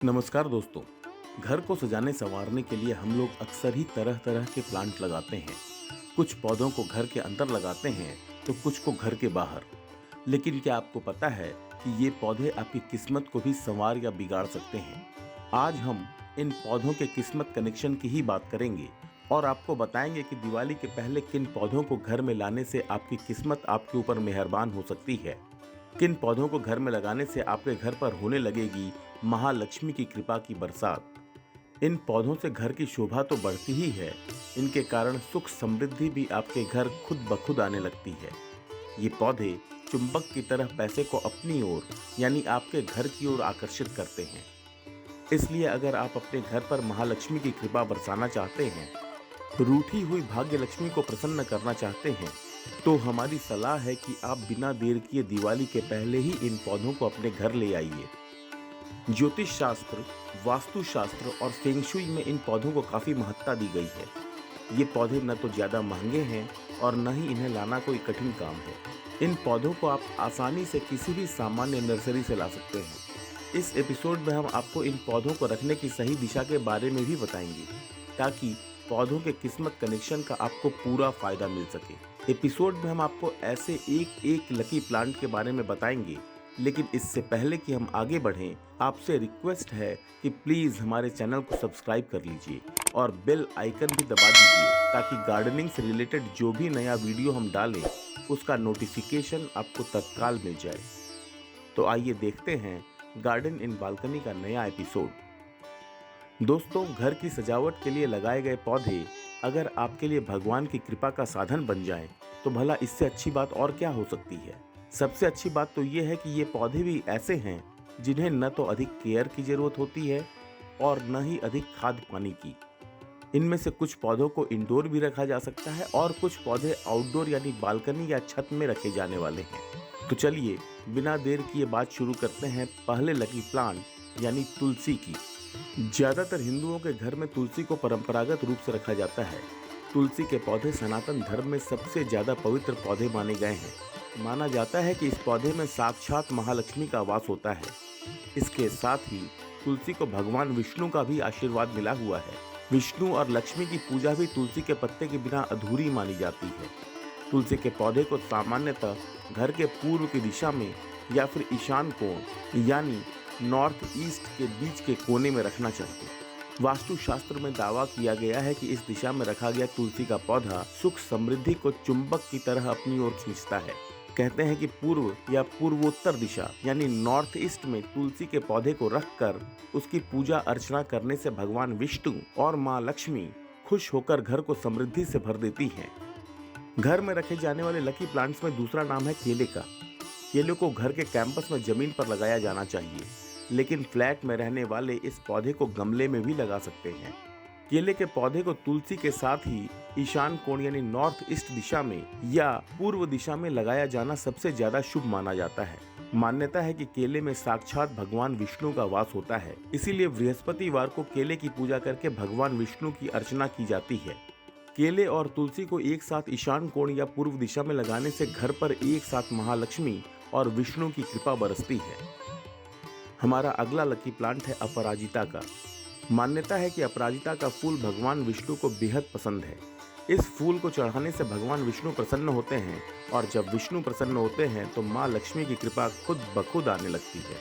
नमस्कार दोस्तों। घर को सजाने संवारने के लिए हम लोग अक्सर ही तरह तरह के प्लांट लगाते हैं। कुछ पौधों को घर के अंदर लगाते हैं तो कुछ को घर के बाहर। लेकिन क्या आपको पता है कि ये पौधे आपकी किस्मत को भी संवार या बिगाड़ सकते हैं। आज हम इन पौधों के किस्मत कनेक्शन की ही बात करेंगे और आपको बताएंगे कि दिवाली के पहले किन पौधों को घर में लाने से आपकी किस्मत आपके ऊपर मेहरबान हो सकती है। किन पौधों को घर में लगाने से आपके घर पर होने लगेगी महालक्ष्मी की कृपा की बरसात। इन पौधों से घर की शोभा तो बढ़ती ही है, इनके कारण सुख समृद्धि भी आपके घर खुद ब खुद आने लगती है। ये पौधे चुंबक की तरह पैसे को अपनी ओर यानी आपके घर की ओर आकर्षित करते हैं। इसलिए अगर आप अपने घर पर महालक्ष्मी की कृपा बरसाना चाहते हैं, रूठी हुई भाग्य लक्ष्मी को प्रसन्न करना चाहते हैं, तो हमारी सलाह है कि आप बिना देर किए दिवाली के पहले ही इन पौधों को अपने घर ले आइए। ज्योतिष शास्त्र, वास्तु शास्त्र और फेंग शुई में इन पौधों को काफी महत्ता दी गई है। ये पौधे न तो ज्यादा महंगे हैं और न ही इन्हें लाना कोई कठिन काम है। इन पौधों को आप आसानी से किसी भी सामान्य नर्सरी से ला सकते हैं। इस एपिसोड में हम आपको इन पौधों को रखने की सही दिशा के बारे में भी बताएंगे, ताकि पौधों के किस्मत कनेक्शन का आपको पूरा फायदा मिल सके। एपिसोड में हम आपको ऐसे एक एक लकी प्लांट के बारे में बताएंगे, लेकिन इससे पहले कि हम आगे बढ़ें, आपसे रिक्वेस्ट है कि प्लीज हमारे चैनल को सब्सक्राइब कर लीजिए और बेल आइकन भी दबा दीजिए, ताकि गार्डनिंग से रिलेटेड जो भी नया वीडियो हम डालें उसका नोटिफिकेशन आपको तत्काल मिल जाए। तो आइए देखते हैं गार्डन इन बालकनी का नया एपिसोड। दोस्तों, घर की सजावट के लिए लगाए गए पौधे अगर आपके लिए भगवान की कृपा का साधन बन जाएं, तो भला इससे अच्छी बात और क्या हो सकती है। सबसे अच्छी बात तो ये है कि ये पौधे भी ऐसे हैं जिन्हें न तो अधिक केयर की जरूरत होती है और न ही अधिक खाद पानी की। इनमें से कुछ पौधों को इंडोर भी रखा जा सकता है और कुछ पौधे आउटडोर यानी बालकनी या छत में रखे जाने वाले हैं। तो चलिए बिना देर किए बात शुरू करते हैं पहले लकी प्लांट यानी तुलसी की। ज्यादातर हिंदुओं के घर में तुलसी को परंपरागत रूप से रखा जाता है। तुलसी के पौधे सनातन धर्म में सबसे ज्यादा पवित्र पौधे माने गए हैं। माना जाता है कि इस पौधे में साक्षात महालक्ष्मी का वास होता है। इसके साथ ही तुलसी को भगवान विष्णु का भी आशीर्वाद मिला हुआ है। विष्णु और लक्ष्मी की पूजा भी तुलसी के पत्ते के बिना अधूरी मानी जाती है। तुलसी के पौधे को सामान्यतः घर के पूर्व की दिशा में या फिर ईशान कोण यानी नॉर्थ ईस्ट के बीच के कोने में रखना चाहिए। वास्तु शास्त्र में दावा किया गया है कि इस दिशा में रखा गया तुलसी का पौधा सुख समृद्धि को चुंबक की तरह अपनी ओर खींचता है। कहते हैं कि पूर्व या पूर्वोत्तर दिशा यानी नॉर्थ ईस्ट में तुलसी के पौधे को रखकर उसकी पूजा अर्चना करने से भगवान विष्णु और माँ लक्ष्मी खुश होकर घर को समृद्धि से भर देती हैं। घर में रखे जाने वाले लकी प्लांट्स में दूसरा नाम है केले का। केले को घर के कैंपस में जमीन पर लगाया जाना चाहिए, लेकिन फ्लैट में रहने वाले इस पौधे को गमले में भी लगा सकते हैं। केले के पौधे को तुलसी के साथ ही ईशान कोण यानी नॉर्थ ईस्ट दिशा में या पूर्व दिशा में लगाया जाना सबसे ज्यादा शुभ माना जाता है। मान्यता है कि केले में साक्षात भगवान विष्णु का वास होता है, इसीलिए बृहस्पतिवार को केले की पूजा करके भगवान विष्णु की अर्चना की जाती है। केले और तुलसी को एक साथ ईशान कोण या पूर्व दिशा में लगाने से घर पर एक साथ महालक्ष्मी और विष्णु की कृपा बरसती है। हमारा अगला लकी प्लांट है अपराजिता का। मान्यता है कि अपराजिता का फूल भगवान विष्णु को बेहद पसंद है। इस फूल को चढ़ाने से भगवान विष्णु प्रसन्न होते हैं और जब विष्णु प्रसन्न होते हैं तो माँ लक्ष्मी की कृपा खुद ब खुद आने लगती है,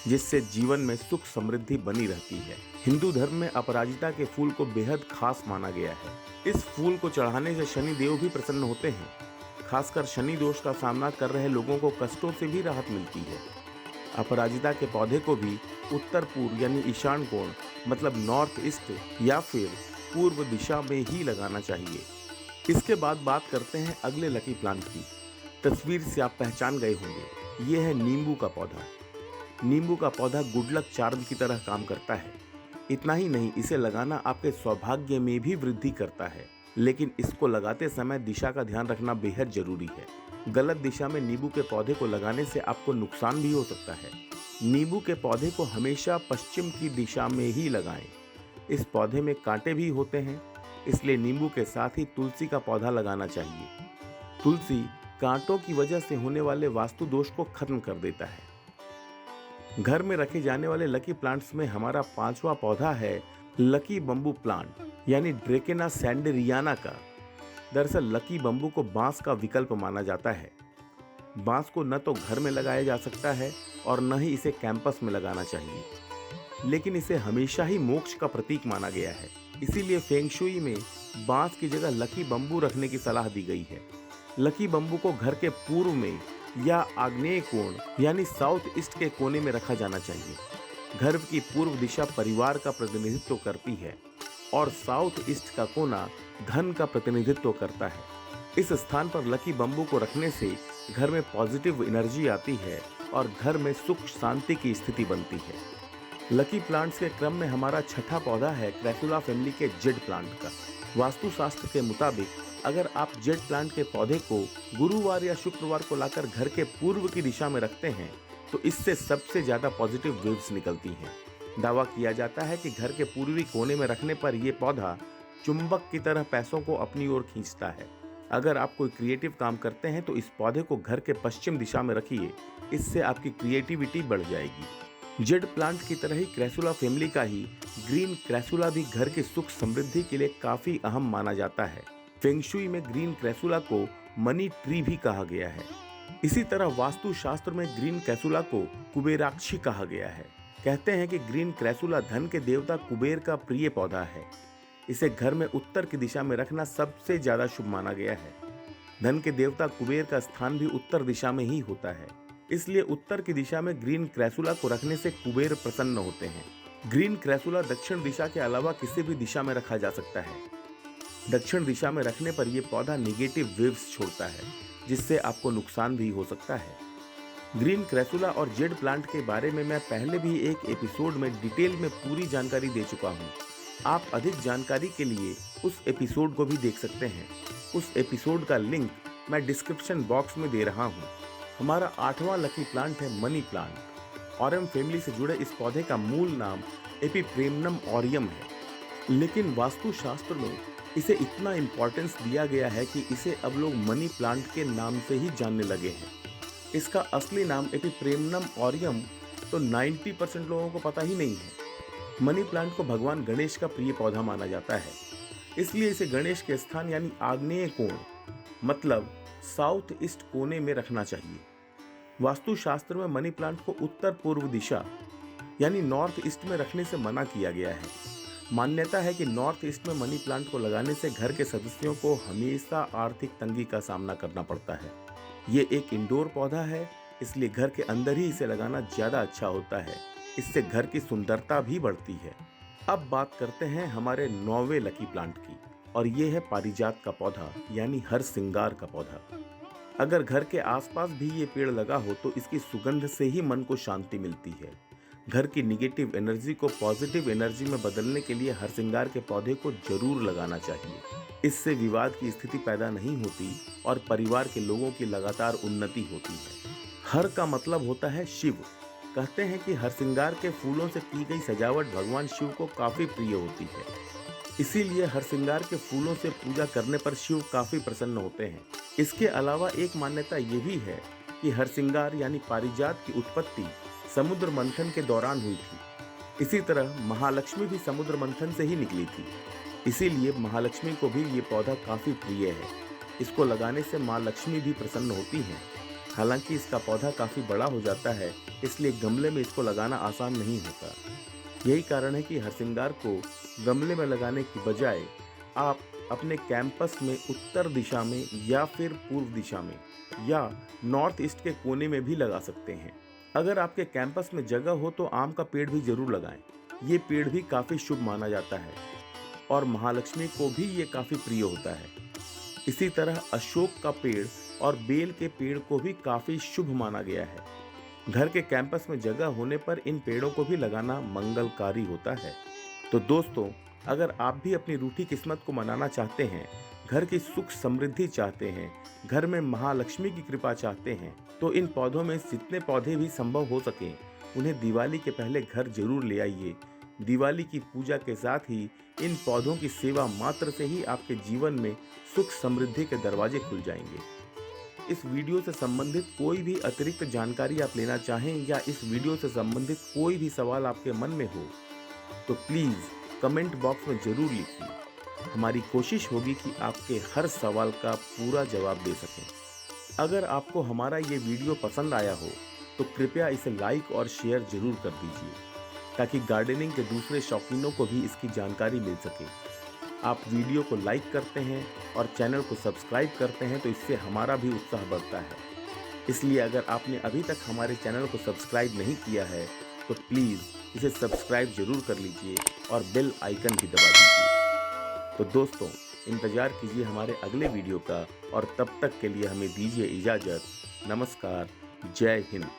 जिससे जीवन में सुख समृद्धि बनी रहती है। हिंदू धर्म में अपराजिता के फूल को बेहद खास माना गया है। इस फूल को चढ़ाने से शनि देव भी प्रसन्न होते हैं। खासकर शनि दोष का सामना कर रहे लोगों को कष्टों से भी राहत मिलती है। अपराजिता के पौधे को भी उत्तर पूर्व यानी ईशान कोण मतलब नॉर्थ ईस्ट या फिर पूर्व दिशा में ही लगाना चाहिए। इसके बाद बात करते हैं अगले लकी प्लांट की। तस्वीर से आप पहचान गए होंगे, ये है नींबू का पौधा। नींबू का पौधा गुड लक चार्म की तरह काम करता है। इतना ही नहीं, इसे लगाना आपके सौभाग्य में भी वृद्धि करता है, लेकिन इसको लगाते समय दिशा का ध्यान रखना बेहद जरूरी है। गलत दिशा में नींबू के पौधे को लगाने से आपको नुकसान भी हो सकता है। नींबू के पौधे को हमेशा पश्चिम की दिशा में ही लगाएं। इस पौधे में कांटे भी होते हैं, इसलिए नींबू के साथ ही तुलसी का पौधा लगाना चाहिए। तुलसी कांटों की वजह से होने वाले वास्तु दोष को खत्म कर देता है। घर में रखे जाने वाले लकी प्लांट्स में हमारा पांचवा पौधा है लकी बम्बू प्लांट यानी ड्रेकेना सैंडेरियाना का। दरअसल लकी बम्बू को बांस का विकल्प माना जाता है। बांस को न तो घर में लगाया जा सकता है और न ही इसे कैंपस में लगाना चाहिए, लेकिन इसे हमेशा ही मोक्ष का प्रतीक माना गया है। इसीलिए फेंग शुई में बांस की जगह लकी बम्बू रखने की सलाह दी गई है। लकी बम्बू को घर के पूर्व में या आग्नेय कोण यानी साउथ ईस्ट के कोने में रखा जाना चाहिए। घर की पूर्व दिशा परिवार का प्रतिनिधित्व करती है और साउथ ईस्ट का कोना धन का प्रतिनिधित्व करता है। इस स्थान पर लकी बम्बू को रखने से घर में पॉजिटिव एनर्जी आती है और घर में सुख शांति की स्थिति बनती है। लकी प्लांट्स के क्रम में हमारा छठा पौधा है क्रैसुला फैमिली के जेड प्लांट का। वास्तुशास्त्र के मुताबिक अगर आप जेड प्लांट के पौधे को गुरुवार या शुक्रवार को लाकर घर के पूर्व की दिशा में रखते हैं तो इससे सबसे ज्यादा पॉजिटिव वेव्स निकलती हैं। दावा किया जाता है कि घर के पूर्वी कोने में रखने पर यह पौधा चुंबक की तरह पैसों को अपनी ओर खींचता है। अगर आप कोई क्रिएटिव काम करते हैं तो इस पौधे को घर के पश्चिम दिशा में रखिए, इससे आपकी क्रिएटिविटी बढ़ जाएगी। जेड प्लांट की तरह ही क्रैसुला फैमिली का ही ग्रीन क्रैसुला भी घर की सुख समृद्धि के लिए काफी अहम माना जाता है। फेंग शुई में ग्रीन क्रैसुला को मनी ट्री भी कहा गया है। इसी तरह वास्तु शास्त्र में ग्रीन क्रैसुला को कुबेराक्षी कहा गया है। कहते हैं कि ग्रीन क्रैसुला धन के देवता कुबेर का प्रिय पौधा है। इसे घर में उत्तर की दिशा में रखना सबसे ज्यादा शुभ माना गया है। धन के देवता कुबेर का स्थान भी उत्तर दिशा में ही होता है, इसलिए उत्तर की दिशा में ग्रीन क्रैसुला को रखने से कुबेर प्रसन्न होते हैं। ग्रीन क्रैसुला दक्षिण दिशा के अलावा किसी भी दिशा में रखा जा सकता है। दक्षिण दिशा में रखने पर यह पौधा नेगेटिव वेव्स छोड़ता है, जिससे आपको नुकसान भी हो सकता है। ग्रीन क्रैसुला और जेड प्लांट के बारे में मैं पहले भी एक एपिसोड में डिटेल में पूरी जानकारी दे चुका हूँ। आप अधिक जानकारी के लिए उस एपिसोड को भी देख सकते हैं। उस एपिसोड का लिंक मैं डिस्क्रिप्शन बॉक्स में दे रहा हूँ। हमारा आठवां लकी प्लांट है मनी प्लांट। ऑरम फैमिली से जुड़े इस पौधे का मूल नाम एपिप्रेमनम ऑरियम है, लेकिन वास्तुशास्त्र में इसे इतना इम्पोर्टेंस दिया गया है कि इसे अब लोग मनी प्लांट के नाम से ही जानने लगे हैं। इसका असली नाम एपिप्रेमनम ऑरियम तो 90% लोगों को पता ही नहीं है। मनी प्लांट को भगवान गणेश का प्रिय पौधा माना जाता है, इसलिए इसे गणेश के स्थान यानी आग्नेय कोण मतलब साउथ ईस्ट कोने में रखना चाहिए। वास्तुशास्त्र में मनी प्लांट को उत्तर पूर्व दिशा यानी नॉर्थ ईस्ट में रखने से मना किया गया है। मान्यता है कि नॉर्थ ईस्ट में मनी प्लांट को लगाने से घर के सदस्यों को हमेशा आर्थिक तंगी का सामना करना पड़ता है। ये एक इंडोर पौधा है, इसलिए घर के अंदर ही इसे लगाना ज्यादा अच्छा होता है। इससे घर की सुंदरता भी बढ़ती है। अब बात करते हैं हमारे 9वें लकी प्लांट की, और ये है पारिजात का पौधा यानी हर सिंगार का पौधा। अगर घर के आसपास भी ये पेड़ लगा हो तो इसकी सुगंध से ही मन को शांति मिलती है। घर की निगेटिव एनर्जी को पॉजिटिव एनर्जी में बदलने के लिए हर सिंगार के पौधे को जरूर लगाना चाहिए। इससे विवाद की स्थिति पैदा नहीं होती और परिवार के लोगों की लगातार उन्नति होती है। हर का मतलब होता है शिव। कहते हैं कि हर सिंगार के फूलों से की गई सजावट भगवान शिव को काफी प्रिय होती है, इसीलिए हर सिंगार के फूलों से पूजा करने पर शिव काफी प्रसन्न होते हैं। इसके अलावा एक मान्यता ये भी है कि हर सिंगार यानी पारिजात की उत्पत्ति समुद्र मंथन के दौरान हुई थी। इसी तरह महालक्ष्मी भी समुद्र मंथन से ही निकली थी, इसीलिए महालक्ष्मी को भी ये पौधा काफी प्रिय है। इसको लगाने से माँ लक्ष्मी भी प्रसन्न होती हैं। हालांकि इसका पौधा काफी बड़ा हो जाता है, इसलिए गमले में इसको लगाना आसान नहीं होता। यही कारण है कि हर सिंगार को गमले में लगाने की बजाय आप अपने कैंपस में उत्तर दिशा में या फिर पूर्व दिशा में या नॉर्थ ईस्ट के कोने में भी लगा सकते हैं। अगर आपके कैंपस में जगह हो तो आम का पेड़ भी जरूर लगाएं। ये पेड़ भी काफी शुभ माना जाता है और महालक्ष्मी को भी ये काफी प्रिय होता है। इसी तरह अशोक का पेड़ और बेल के पेड़ को भी काफी शुभ माना गया है। घर के कैंपस में जगह होने पर इन पेड़ों को भी लगाना मंगलकारी होता है। तो दोस्तों, अगर आप भी अपनी रूठी किस्मत को मनाना चाहते हैं, घर की सुख समृद्धि चाहते हैं, घर में महालक्ष्मी की कृपा चाहते हैं, तो इन पौधों में जितने पौधे भी संभव हो सकें उन्हें दिवाली के पहले घर जरूर ले आइए। दिवाली की पूजा के साथ ही इन पौधों की सेवा मात्र से ही आपके जीवन में सुख समृद्धि के दरवाजे खुल जाएंगे। इस वीडियो से संबंधित कोई भी अतिरिक्त जानकारी आप लेना चाहें या इस वीडियो से संबंधित कोई भी सवाल आपके मन में हो तो प्लीज़ कमेंट बॉक्स में ज़रूर लिखिए। हमारी कोशिश होगी कि आपके हर सवाल का पूरा जवाब दे सकें। अगर आपको हमारा ये वीडियो पसंद आया हो तो कृपया इसे लाइक और शेयर जरूर कर दीजिए ताकि गार्डनिंग के दूसरे शौकीनों को भी इसकी जानकारी मिल सके। आप वीडियो को लाइक करते हैं और चैनल को सब्सक्राइब करते हैं तो इससे हमारा भी उत्साह बढ़ता है। इसलिए अगर आपने अभी तक हमारे चैनल को सब्सक्राइब नहीं किया है तो प्लीज़ इसे सब्सक्राइब जरूर कर लीजिए और बेल आइकन भी दबा दीजिए। तो दोस्तों, इंतज़ार कीजिए हमारे अगले वीडियो का और तब तक के लिए हमें दीजिए इजाज़त। नमस्कार, जय हिंद।